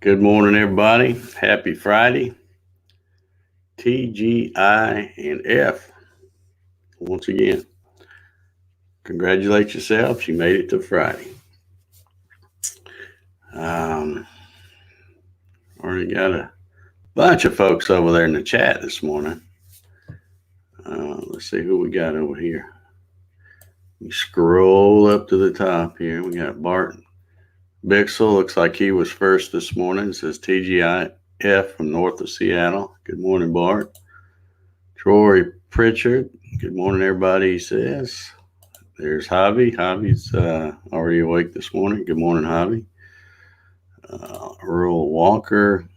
Good morning, everybody. Happy Friday. TGI and F. Once again, congratulate yourselves. You made it to Friday. Already got a bunch of folks over there in the chat this morning. Let's see who we got over here. You scroll up to the top here. We got Bart Bixel. Looks like he was first this morning. It says TGI F from north of Seattle. Good morning, Bart. Troy Pritchard. Good morning, everybody, he says. There's Javi. Javi's already awake this morning. Good morning, Javi. Earl Walker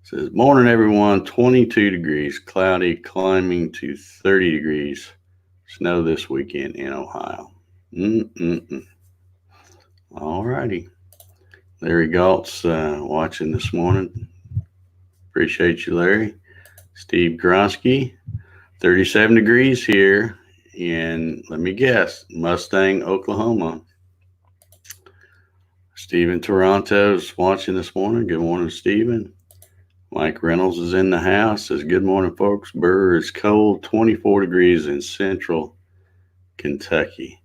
says, morning, everyone. 22 degrees, cloudy, climbing to 30 degrees. Snow this weekend in Ohio. All righty. Larry Galt's watching this morning. Appreciate you, Larry. Steve Gronsky, 37 degrees here in, let me guess, Mustang, Oklahoma. Stephen Toronto's watching this morning. Good morning, Stephen. Mike Reynolds is in the house. Says, good morning, folks. Burr is cold, 24 degrees in central Kentucky.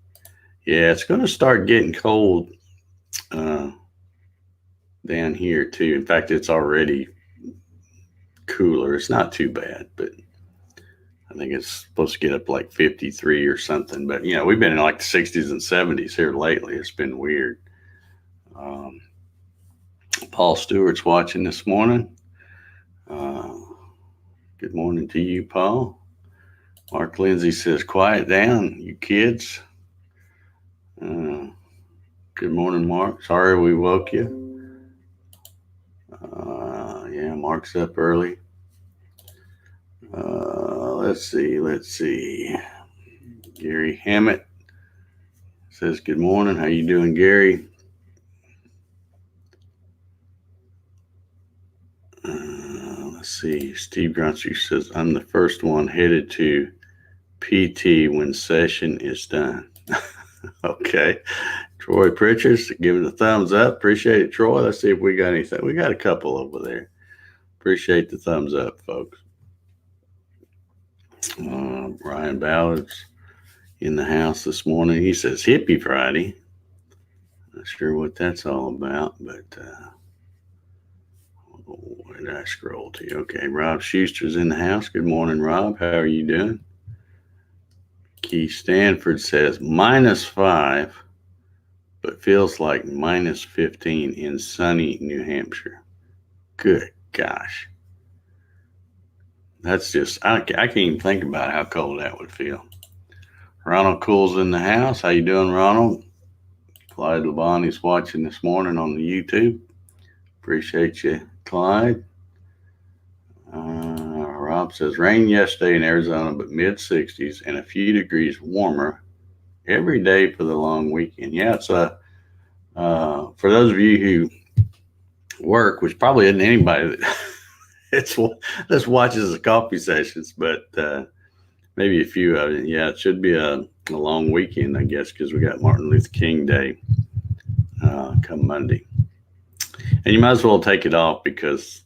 Yeah, it's going to start getting cold down here, too. In fact, it's already cooler. It's not too bad, but I think it's supposed to get up like 53 or something. But, you know, we've been in like the 60s and 70s here lately. It's been weird. Paul Stewart's watching this morning. Good morning to you, Paul. Mark Lindsay says, quiet down, you kids. Good morning, Mark. Sorry we woke you. Yeah, Mark's up early. Let's see. Gary Hammett says, good morning. How you doing, Gary? Let's see. Steve Gronsky says, I'm the first one headed to PT when session is done. Okay. Troy Pritchard's giving a thumbs up. Appreciate it, Troy. Let's see if we got anything. We got a couple over there. Appreciate the thumbs up, folks. Brian Ballard's in the house this morning. He says, Hippie Friday. Not sure what that's all about, but where did I scroll to? Okay, Rob Schuster's in the house. Good morning, Rob. How are you doing? Keith Stanford says, -5, but feels like -15 in sunny New Hampshire. Good gosh. That's just, I can't even think about how cold that would feel. Ronald Cool's in the house. How you doing, Ronald? Clyde Labonte's watching this morning on the YouTube. Appreciate you, Clyde. Rob says, rain yesterday in Arizona, but mid-60s and a few degrees warmer every day for the long weekend. Yeah, it's for those of you who work, which probably isn't anybody that watches the coffee sessions, but maybe a few of it. Yeah, it should be a long weekend, I guess, because we got Martin Luther King Day come Monday. And you might as well take it off because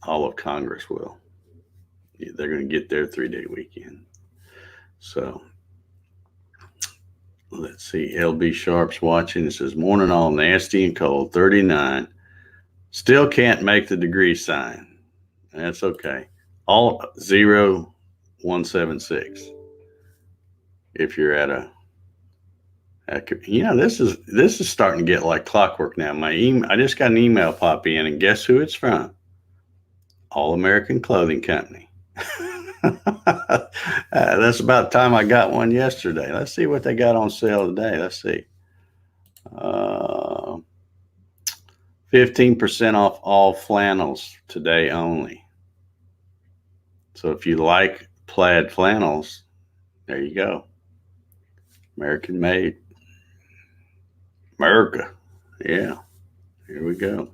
all of Congress will. Yeah, they're going to get their 3-day weekend. So let's see. LB Sharp's watching. It says, morning all nasty and cold, 39. Still can't make the degree sign. That's okay. All 0176. If you're at this is starting to get like clockwork now. I just got an email pop in, and guess who it's from? All American Clothing Company. That's about the time I got one yesterday. Let's see what they got on sale today. Let's see. 15% off all flannels today only. So if you like plaid flannels, there you go. American made. America. Yeah. Here we go.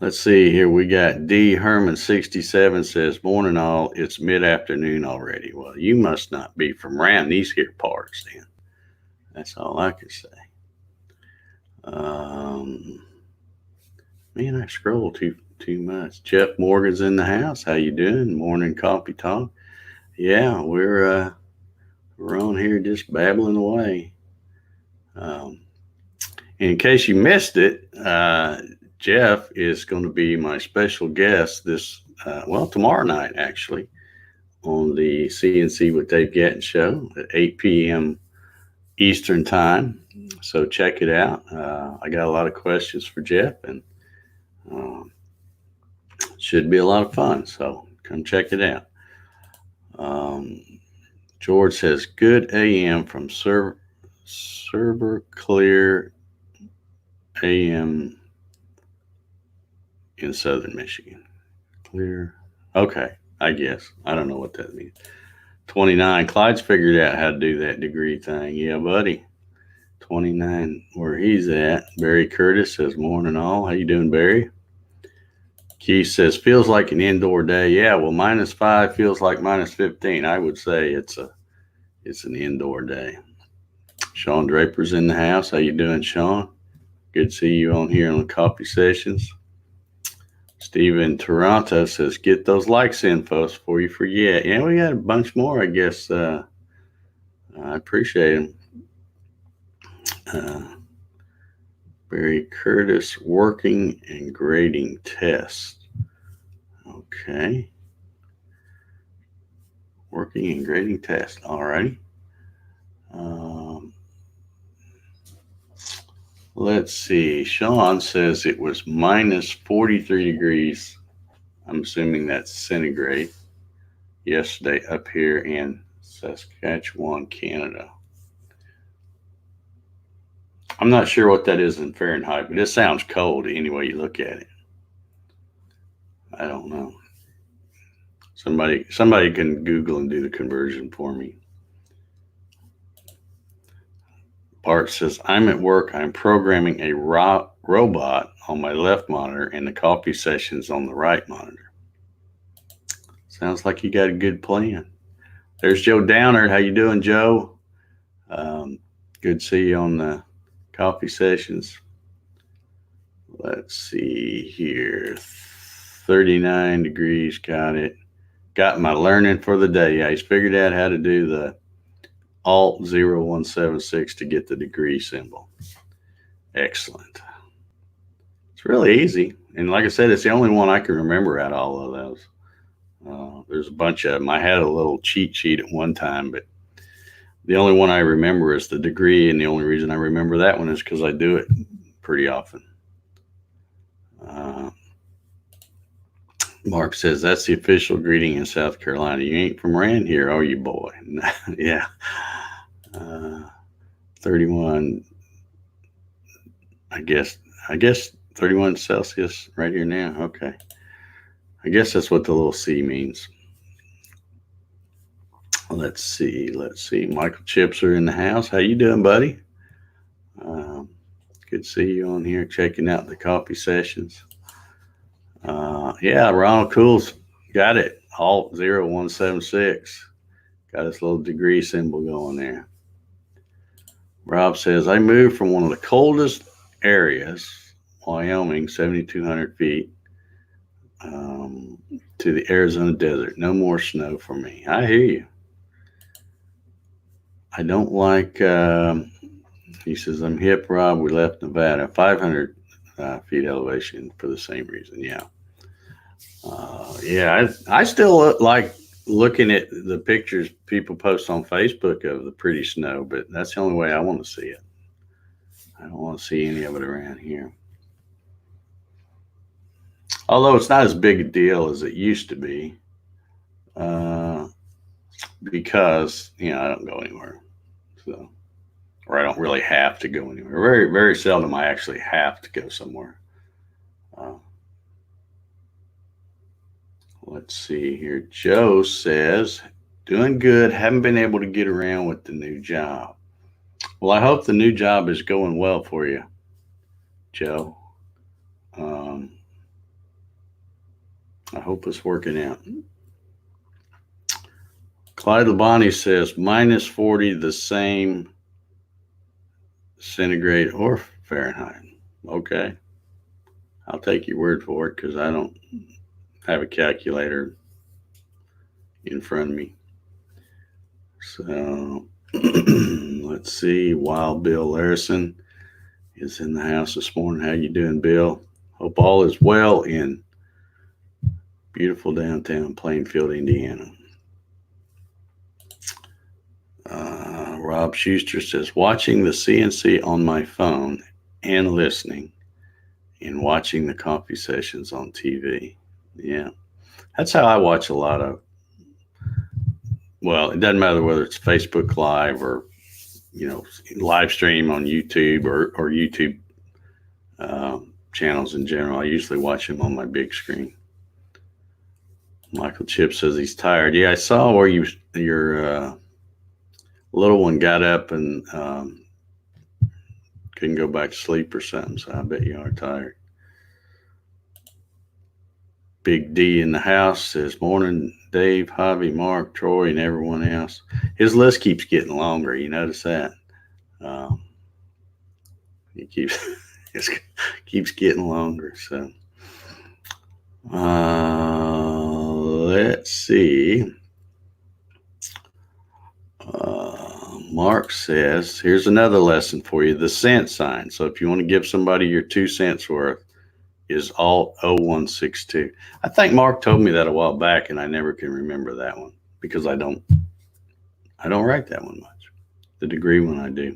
Let's see here. We got D. Herman 67 says, morning all. It's mid-afternoon already. Well, you must not be from around these here parts then. That's all I can say. Man, I scroll too much. Jeff Morgan's in the house. How you doing? Morning coffee talk. Yeah, we're on here just babbling away. Um, in case you missed it, Jeff is going to be my special guest tomorrow night actually on the CNC with Dave Gatton show at 8 p.m. Eastern time. So check it out. I got a lot of questions for Jeff, and should be a lot of fun. So come check it out. George says, good AM from server clear AM in southern Michigan. Clear. Okay, I guess. I don't know what that means. 29. Clyde's figured out how to do that degree thing. Yeah, buddy. 29 where he's at. Barry Curtis says, morning all. How you doing, Barry? Keith says, feels like an indoor day. Yeah, well, -5 feels like -15. I would say it's an indoor day. Sean Draper's in the house. How you doing, Sean? Good to see you on here on the coffee sessions. Steve in Toronto says, get those likes in, folks, before you forget. Yeah, we got a bunch more, I guess. I appreciate them. Barry Curtis, working and grading test. Okay. Working and grading test. All righty. Let's see. Sean says it was -43 degrees. I'm assuming that's centigrade yesterday up here in Saskatchewan, Canada. I'm not sure what that is in Fahrenheit, but it sounds cold any way you look at it. I don't know. Somebody can Google and do the conversion for me. Bart says, I'm at work. I'm programming a robot on my left monitor and the coffee sessions on the right monitor. Sounds like you got a good plan. There's Joe Downard. How you doing, Joe? Good to see you on the coffee sessions. Let's see here. 39 degrees. Got it. Got my learning for the day. Yeah, he's figured out how to do the Alt 0176 to get the degree symbol. Excellent. It's really easy. And like I said, it's the only one I can remember out of all of those. There's a bunch of them. I had a little cheat sheet at one time, but the only one I remember is the degree. And the only reason I remember that one is because I do it pretty often. Mark says, that's the official greeting in South Carolina. You ain't from around here, are you, boy? Yeah. 31, I guess 31 Celsius right here now. Okay. I guess that's what the little C means. Let's see. Michael Chips are in the house. How you doing, buddy? Good to see you on here checking out the coffee sessions. Yeah, Ronald Cool's got it. Alt 0176. Got his little degree symbol going there. Rob says, I moved from one of the coldest areas, Wyoming, 7,200 feet, to the Arizona desert. No more snow for me. I hear you. I don't like, he says, I'm hip, Rob. We left Nevada, 500 feet elevation for the same reason. Yeah. I still like looking at the pictures people post on Facebook of the pretty snow, but that's the only way I want to see it. I don't want to see any of it around here. Although it's not as big a deal as it used to be, because, I don't go anywhere. So, or I don't really have to go anywhere. Very, very seldom I actually have to go somewhere. Let's see here. Joe says, doing good. Haven't been able to get around with the new job. Well, I hope the new job is going well for you, Joe. I hope it's working out. Clyde Labonte says, -40, the same centigrade or Fahrenheit. Okay. I'll take your word for it because I don't have a calculator in front of me. So let's see. Wild Bill Larison is in the house this morning. How you doing, Bill? Hope all is well in beautiful downtown Plainfield, Indiana. Rob Schuster says, watching the CNC on my phone and listening and watching the coffee sessions on TV. Yeah, that's how I watch a lot of, well, it doesn't matter whether it's Facebook Live or, live stream on YouTube or YouTube channels in general. I usually watch them on my big screen. Michael Chip says he's tired. Yeah, I saw where your little one got up and couldn't go back to sleep or something, so I bet you are tired. Big D in the house says, morning, Dave, Javi, Mark, Troy, and everyone else. His list keeps getting longer. You notice that? He keeps getting longer. So let's see. Mark says, here's another lesson for you, the cent sign. So if you want to give somebody your 2 cents worth, is alt 0162. I think Mark told me that a while back, and I never can remember that one because I don't write that one much. The degree one I do.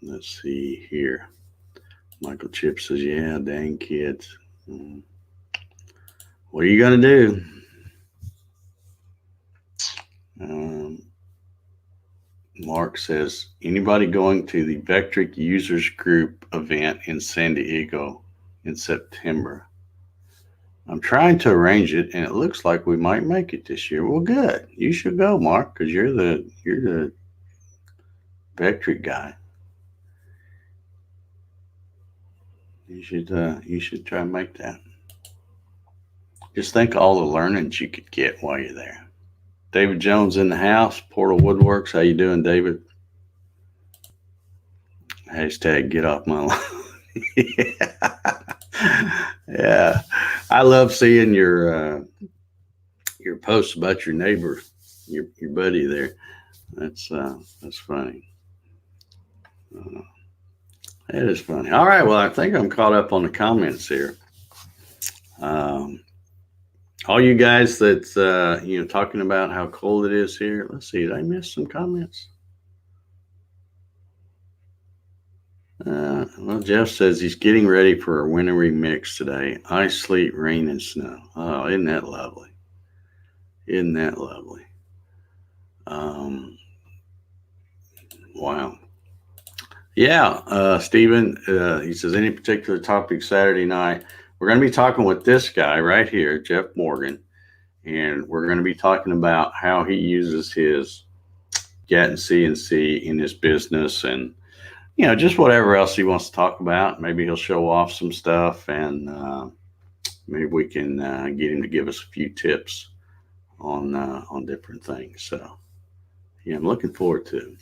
Let's see here. Michael Chip says, yeah, dang kids. What are you going to do? Mark says, anybody going to the Vectric Users Group event in San Diego in September? I'm trying to arrange it, and it looks like we might make it this year. Well, good. You should go, Mark, because you're the Vectric guy. You should try and make that. Just think of all the learnings you could get while you're there. David Jones in the house, Portal Woodworks. How you doing, David? Hashtag get off my lawn. Yeah. I love seeing your posts about your neighbor, your buddy there. That's funny. That is funny. All right. Well, I think I'm caught up on the comments here. All you guys that's talking about how cold it is here. Let's see. Did I miss some comments? Well, Jeff says he's getting ready for a wintry mix today. Ice, sleet, rain, and snow. Oh, isn't that lovely? Isn't that lovely? Wow. Yeah, Stephen, he says, any particular topic Saturday night? We're going to be talking with this guy right here, Jeff Morgan, and we're going to be talking about how he uses his Gatton CNC in his business and, just whatever else he wants to talk about. Maybe he'll show off some stuff, and maybe we can get him to give us a few tips on different things. So, yeah, I'm looking forward to it.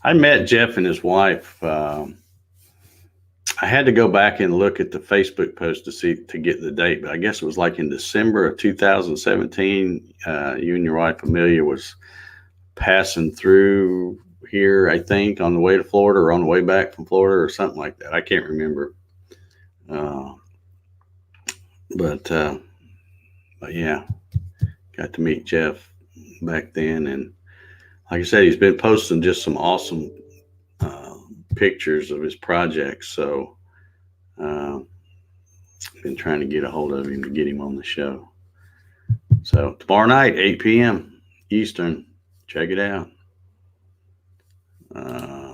I met Jeff and his wife. I had to go back and look at the Facebook post to get the date, but I guess it was like in December of 2017. You and your wife Amelia was passing through here, I think, on the way to Florida or on the way back from Florida or something like that. I can't remember. But yeah, got to meet Jeff back then, and like I said, he's been posting just some awesome pictures of his projects. So been trying to get a hold of him to get him on the show. So tomorrow night, 8 p.m. Eastern, check it out.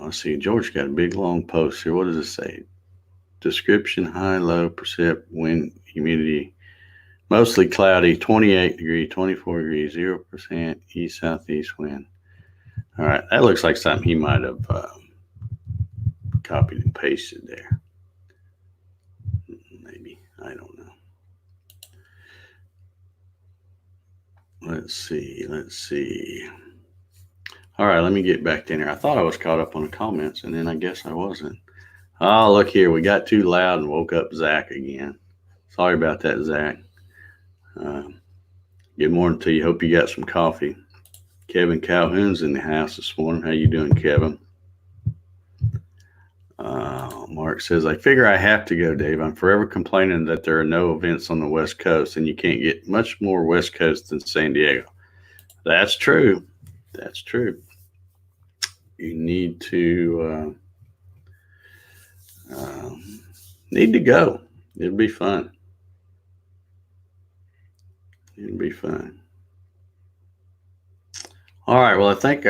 Let's see, George got a big long post here. What does it say? Description: high, low, percent wind, humidity, mostly cloudy, 28 degrees, 24 degrees, 0% east southeast wind. All right, that looks like something he might have copied and pasted there. Maybe, I don't know. Let's see. All right, let me get back in here. I thought I was caught up on the comments, and then I guess I wasn't. Oh, look here. We got too loud and woke up Zach again. Sorry about that, Zach. Good morning to you. Hope you got some coffee. Kevin Calhoun's in the house this morning. How you doing, Kevin? Mark says, I figure I have to go, Dave. I'm forever complaining that there are no events on the West Coast, and you can't get much more West Coast than San Diego. That's true. That's true. You need to go. It'll be fun. It'll be fun. All right. Well, I think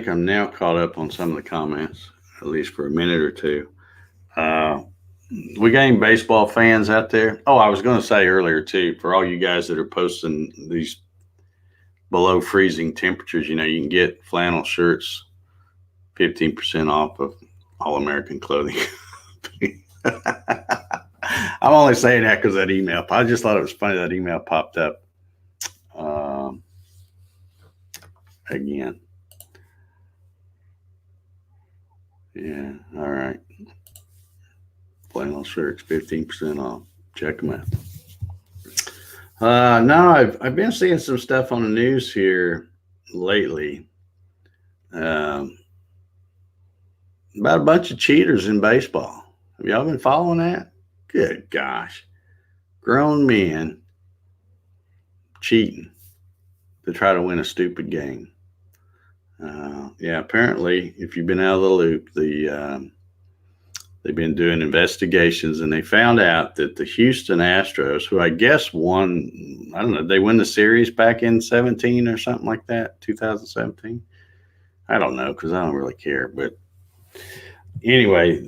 I'm now caught up on some of the comments, at least for a minute or two. We got any baseball fans out there? Oh, I was going to say earlier too, for all you guys that are posting these below freezing temperatures, you can get flannel shirts 15% off of All American Clothing. I'm only saying that because that email. I just thought it was funny that email popped up again. Yeah. All right. Flannel shirts, 15% off. Check them out. No, I've been seeing some stuff on the news here lately about a bunch of cheaters in baseball. Have y'all been following that? Good gosh. Grown men cheating to try to win a stupid game. Yeah, apparently, if you've been out of the loop, they've been doing investigations, and they found out that the Houston Astros, who I guess won, I don't know, they win the series back in 17 or something like that, 2017. I don't know because I don't really care. But anyway,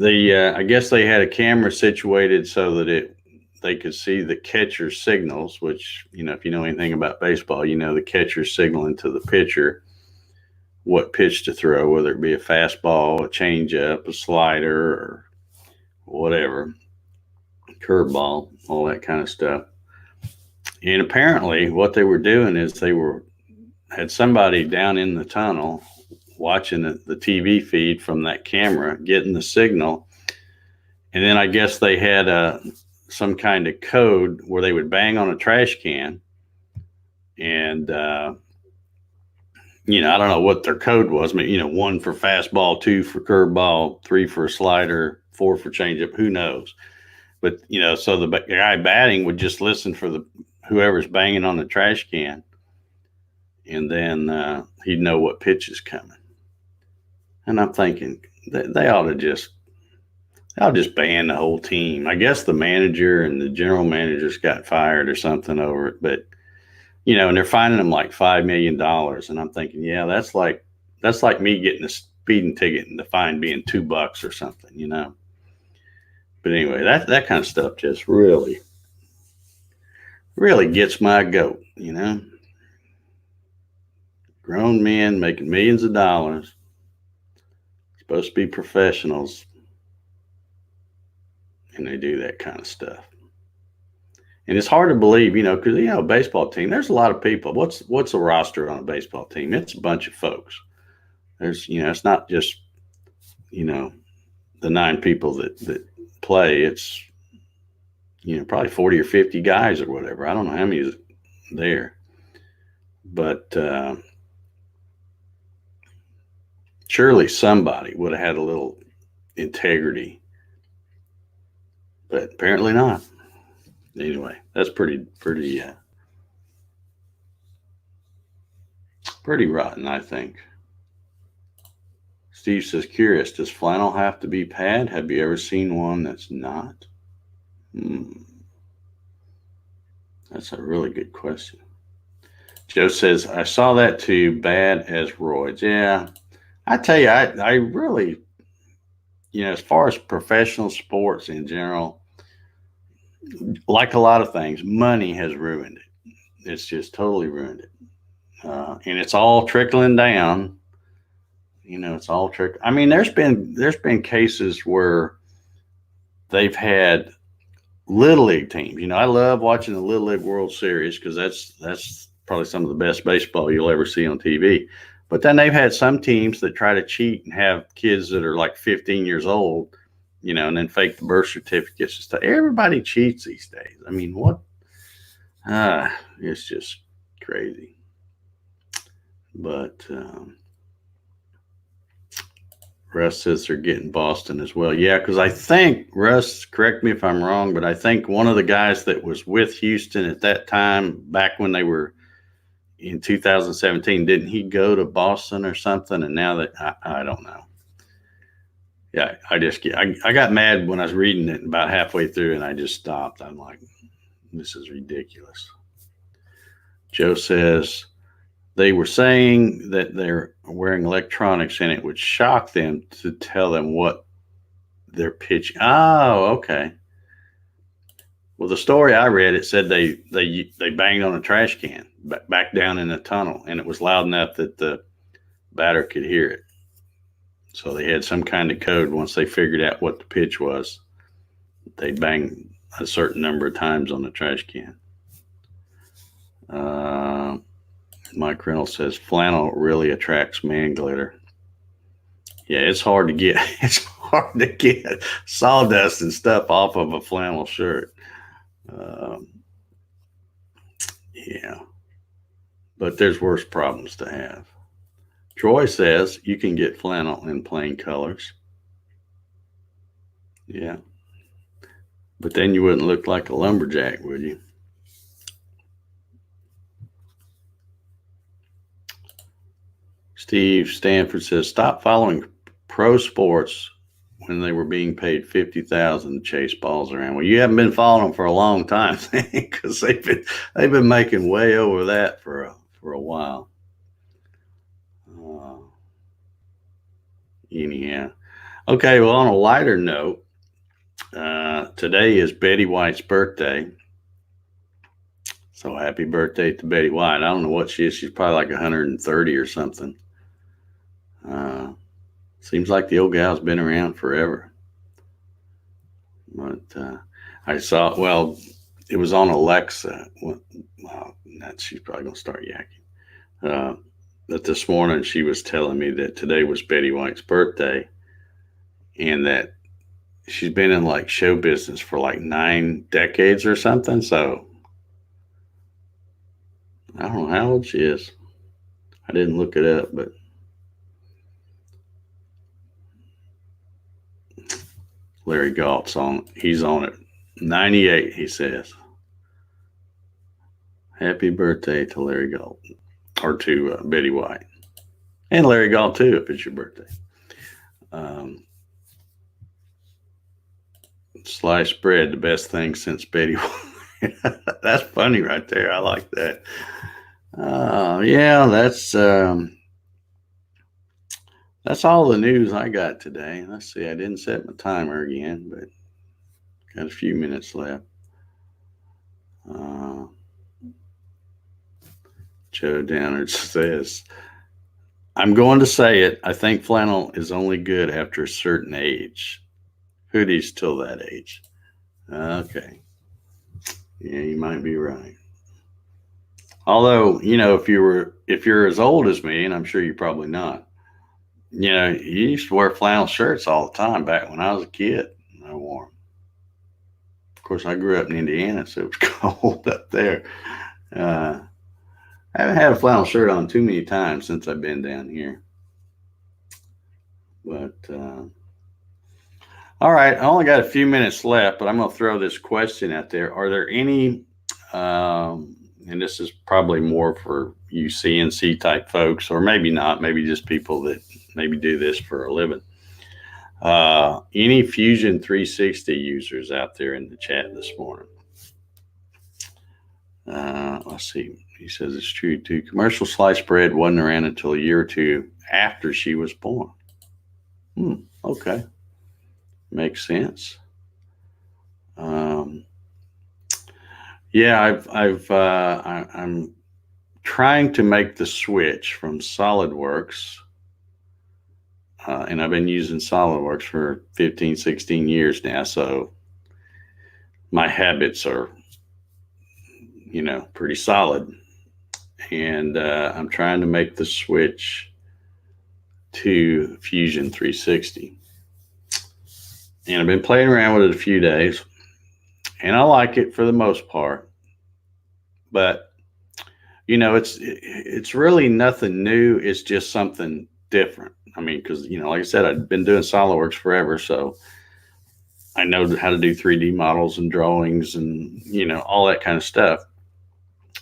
I guess they had a camera situated so that they could see the catcher's signals, which, if you know anything about baseball, the catcher's signaling to the pitcher what pitch to throw, whether it be a fastball, a changeup, a slider, or whatever, curveball, all that kind of stuff. And apparently what they were doing is they had somebody down in the tunnel watching the TV feed from that camera, getting the signal. And then I guess they had some kind of code where they would bang on a trash can. And, I don't know what their code was. I mean, 1 for fastball, 2 for curveball, 3 for a slider, 4 for changeup. Who knows? But, so the guy batting would just listen for whoever's banging on the trash can. And then he'd know what pitch is coming. And I'm thinking they ought to just ban the whole team. I guess the manager and the general managers got fired or something over it. But, and they're fining them like $5 million. And I'm thinking, yeah, that's like me getting a speeding ticket and the fine being $2 or something, But anyway, that kind of stuff just really, really gets my goat, Grown men making millions of dollars, supposed to be professionals, and they do that kind of stuff. And it's hard to believe, because, a baseball team, there's a lot of people. What's a roster on a baseball team? It's a bunch of folks. There's, it's not just, the 9 people that play. It's, probably 40 or 50 guys or whatever. I don't know how many is there. But surely somebody would have had a little integrity. But apparently not. Anyway, that's pretty rotten, I think. Steve says, curious, does flannel have to be pad? Have you ever seen one that's not? That's a really good question. Joe says, I saw that too, bad as roids. Yeah, I tell you, I really, as far as professional sports in general, like a lot of things, money has ruined it. It's just totally ruined it. And it's all trickling down. It's all trickling. I mean, there's been cases where they've had Little League teams. I love watching the Little League World Series because that's probably some of the best baseball you'll ever see on TV. But then they've had some teams that try to cheat and have kids that are like 15 years old and then fake the birth certificates and stuff. Everybody cheats these days. I mean, what? It's just crazy. But Russ says they're getting Boston as well. Yeah, because I think, Russ, correct me if I'm wrong, but I think one of the guys that was with Houston at that time, back when they were in 2017, didn't he go to Boston or something? And now that I don't know. Yeah, I got mad when I was reading it about halfway through, and I just stopped. I'm like, this is ridiculous. Joe says they were saying that they're wearing electronics and it would shock them to tell them what they're pitching. Oh, okay. Well, the story I read, it said they banged on a trash can back down in the tunnel, and it was loud enough that the batter could hear it. So they had some kind of code. Once they figured out what the pitch was, they'd bang a certain number of times on the trash can. Mike Reynolds says flannel really attracts man glitter. Yeah, it's hard to get. It's hard to get sawdust and stuff off of a flannel shirt. Yeah, but there's worse problems to have. Troy says you can get flannel in plain colors. Yeah, but then you wouldn't look like a lumberjack, would you? Steve Stanford says, stop following pro sports when they were being paid $50,000 to chase balls around. Well, you haven't been following them for a long time, because they've been making way over that for a while. Anyhow, okay. Well, on a lighter note, today is Betty White's birthday. So happy birthday to Betty White. I don't know what she is. She's probably like 130 or something. Seems like the old gal's been around forever. But I saw, well, it was on Alexa. Well, she's probably going to start yakking. But this morning she was telling me that today was Betty White's birthday, and that she's been in like show business for like 9 decades or something. So I don't know how old she is. I didn't look it up, but Larry Galt's on. He's on it. 98, he says. Happy birthday to Larry Galt, or to Betty White, and Larry Galt too, if it's your birthday. Sliced bread, the best thing since Betty White. That's funny right there. I like that. Yeah, that's all the news I got today. Let's see. I didn't set my timer again, but got a few minutes left. Joe Downard says, I'm going to say it. I think flannel is only good after a certain age. Hoodies till that age. Okay. Yeah, you might be right. Although, if you're as old as me, and I'm sure you're probably not, you used to wear flannel shirts all the time back when I was a kid. I wore them. Of course, I grew up in Indiana, so it was cold up there. I haven't had a flannel shirt on too many times since I've been down here. But, all right, I only got a few minutes left, but I'm going to throw this question out there. Are there any, and this is probably more for you CNC type folks, or maybe not, maybe just people that maybe do this for a living. Any Fusion 360 users out there in the chat this morning? Let's see. He says it's true too. Commercial sliced bread wasn't around until a year or two after she was born. Okay. Makes sense. Yeah, I'm trying to make the switch from SolidWorks, and I've been using SolidWorks for 15, 16 years now, so my habits are, pretty solid, and I'm trying to make the switch to Fusion 360. and I've been playing around with it a few days, and I like it for the most part. But it's really nothing new. It's just something different. I mean, because like I said, I've been doing SolidWorks forever, so I know how to do 3D models and drawings and all that kind of stuff,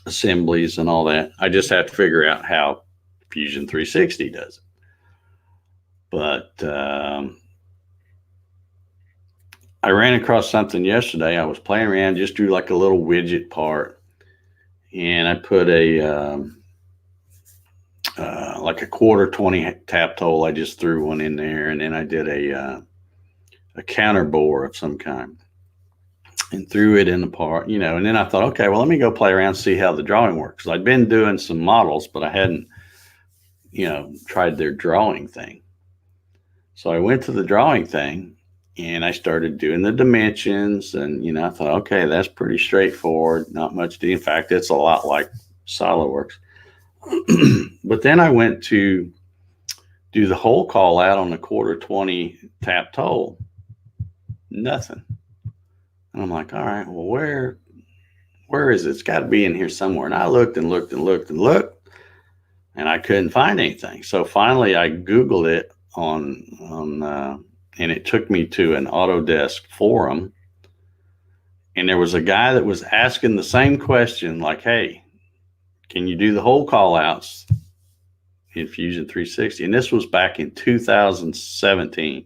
assemblies and all that. I just have to figure out how Fusion 360 does it. But I ran across something yesterday. I was playing around, just drew like a little widget part, and I put a like a quarter 20 tap tool. I just threw one in there, and then I did a counter bore of some kind and threw it in the part, and then I thought, okay, well, let me go play around and see how the drawing works. I'd been doing some models, but I hadn't, tried their drawing thing. So I went to the drawing thing and I started doing the dimensions, and, I thought, okay, that's pretty straightforward. Not much in fact, it's a lot like SolidWorks. But then I went to do the hole call out on the quarter 20 tap tool. Nothing. And I'm like, all right, well, where is it? It's got to be in here somewhere. And I looked and looked and looked and looked, and I couldn't find anything. So finally, I Googled it and it took me to an Autodesk forum. And there was a guy that was asking the same question, like, hey, can you do the hole call outs in Fusion 360? And this was back in 2017.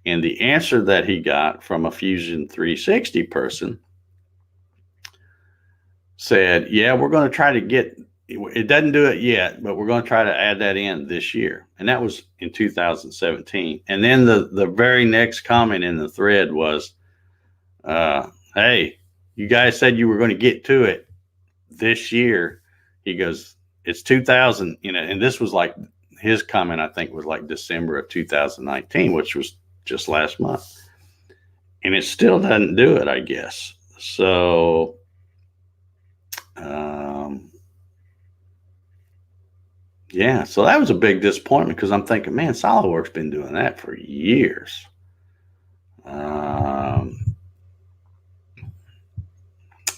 And the answer that he got from a Fusion 360 person said, yeah, we're going to try to get, it doesn't do it yet, but we're going to try to add that in this year. And that was in 2017. And then the very next comment in the thread was, hey, you guys said you were going to get to it this year. He goes, it's 2000, and this was like, his comment, I think, was like December of 2019, which was just last month. And it still doesn't do it, I guess. So, yeah, so that was a big disappointment, because I'm thinking, man, SolidWorks been doing that for years.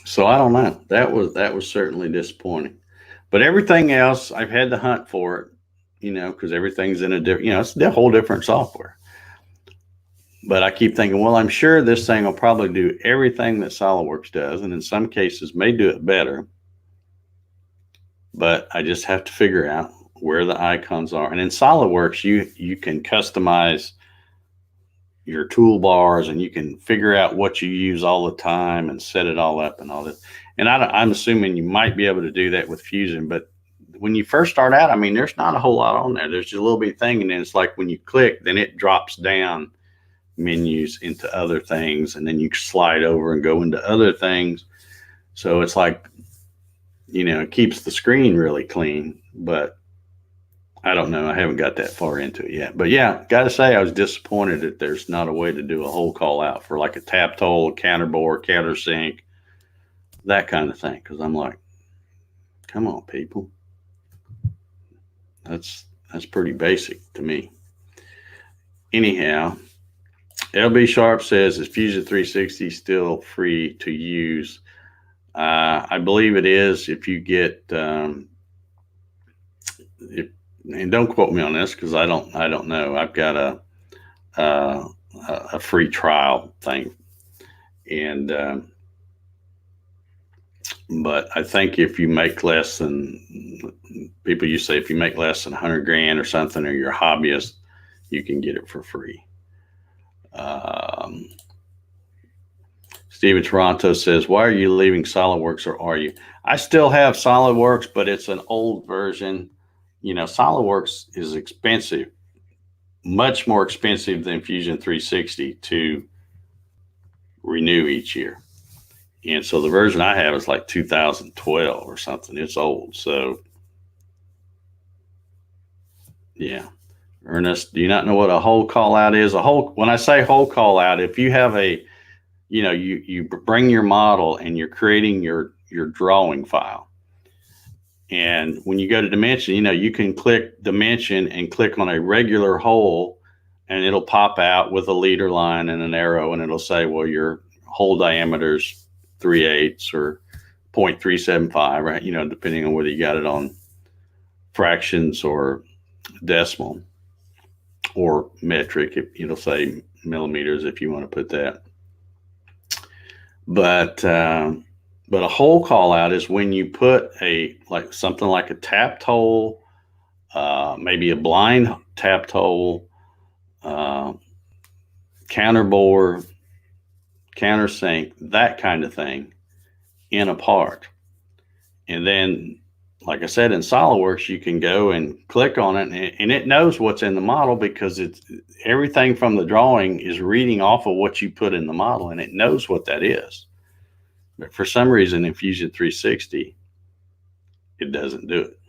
So I don't know. That was certainly disappointing. But everything else, I've had to hunt for it, because everything's in a different, it's a whole different software. But I keep thinking, well, I'm sure this thing will probably do everything that SolidWorks does, and in some cases may do it better. But I just have to figure out where the icons are. And in SolidWorks, you can customize your toolbars, and you can figure out what you use all the time and set it all up and all that. And I'm assuming you might be able to do that with Fusion, but when you first start out, I mean, there's not a whole lot on there. There's just a little bit thing, and then it's like when you click, then it drops down menus into other things, and then you slide over and go into other things. So it's like, it keeps the screen really clean, but I don't know. I haven't got that far into it yet. But yeah, got to say, I was disappointed that there's not a way to do a hole call out for like a tap tool, a counter bore, countersink, that kind of thing. Because I'm like, come on, people. That's pretty basic to me. Anyhow, LB Sharp says, is Fusion 360 still free to use? I believe it is, if you get, and don't quote me on this, because I don't know. I've got a free trial thing, and but I think if you make less than, people used to say, if you make less than 100 grand or something, or you're a hobbyist, you can get it for free. Steven Toronto says, why are you leaving SolidWorks, or are you? I still have SolidWorks, but it's an old version. SolidWorks is expensive, much more expensive than Fusion 360 to renew each year. And so the version I have is like 2012 or something. It's old. So, yeah. Ernest, do you not know what a hole call out is? When I say hole call out, if you have you bring your model and you're creating your drawing file. And when you go to dimension, you can click dimension and click on a regular hole, and it'll pop out with a leader line and an arrow, and it'll say, well, your hole diameter's 3/8 or 0.375, right? You know, depending on whether you got it on fractions or decimal or metric. It'll say millimeters if you want to put that. But a hole call out is when you put something like a tapped hole, maybe a blind tapped hole, counterbore, countersink, that kind of thing in a part. And then, like I said, in SolidWorks, you can go and click on it, and it knows what's in the model because it's everything from the drawing is reading off of what you put in the model, and it knows what that is. But for some reason in Fusion 360, it doesn't do it.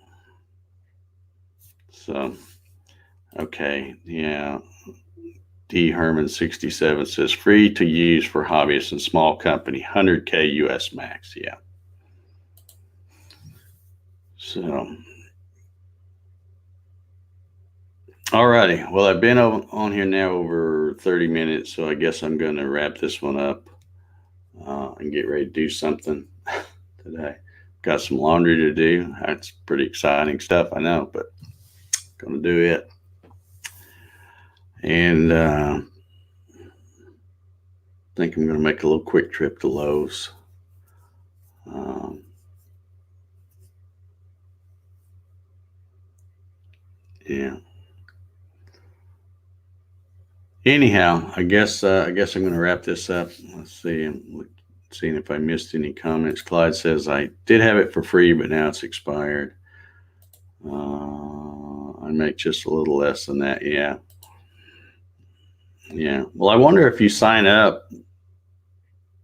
So, okay, yeah. D. Herman 67 says free to use for hobbyists and small company, 100K US max. Yeah. So, all righty. Well, I've been on here now over 30 minutes, so I guess I'm going to wrap this one up and get ready to do something today. Got some laundry to do. That's pretty exciting stuff, I know, but going to do it. And I think I'm going to make a little quick trip to Lowe's. Yeah. Anyhow, I guess I'm going to wrap this up. Let's see. I'm seeing if I missed any comments. Clyde says I did have it for free, but now it's expired. I make just a little less than that. Yeah. Yeah. Well, I wonder if you sign up,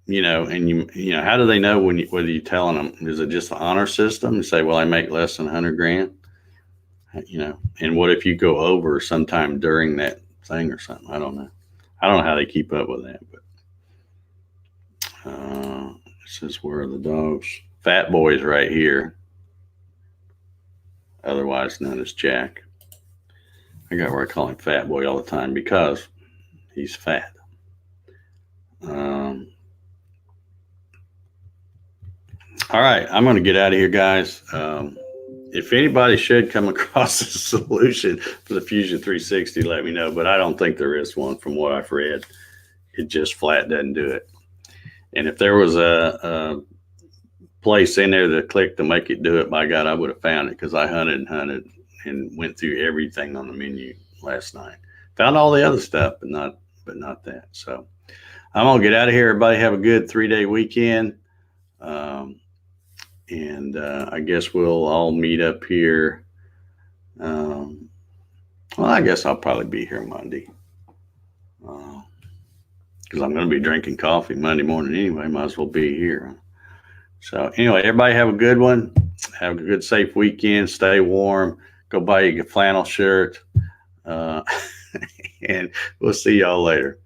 you know, and you know, how do they know whether you're telling them? Is it just the honor system and say, well, I make less than 100 grand? You know, and what if you go over sometime during that thing or something? I don't know. I don't know how they keep up with that, but it says, where are the dogs? Fat Boy's right here, otherwise known as Jack. I got where I call him Fat Boy all the time because he's fat. All right, I'm going to get out of here, guys. If anybody should come across a solution for the Fusion 360, let me know. But I don't think there is one from what I've read. It just flat doesn't do it. And if there was a place in there to click to make it do it, by God, I would have found it because I hunted and went through everything on the menu last night. Found all the other stuff, but not that. So I'm going to get out of here. Everybody have a good 3-day weekend. And I guess we'll all meet up here. Well, I guess I'll probably be here Monday because I'm going to be drinking coffee Monday morning anyway. Might as well be here. So anyway, everybody have a good one. Have a good, safe weekend. Stay warm. Go buy you a flannel shirt. And we'll see y'all later.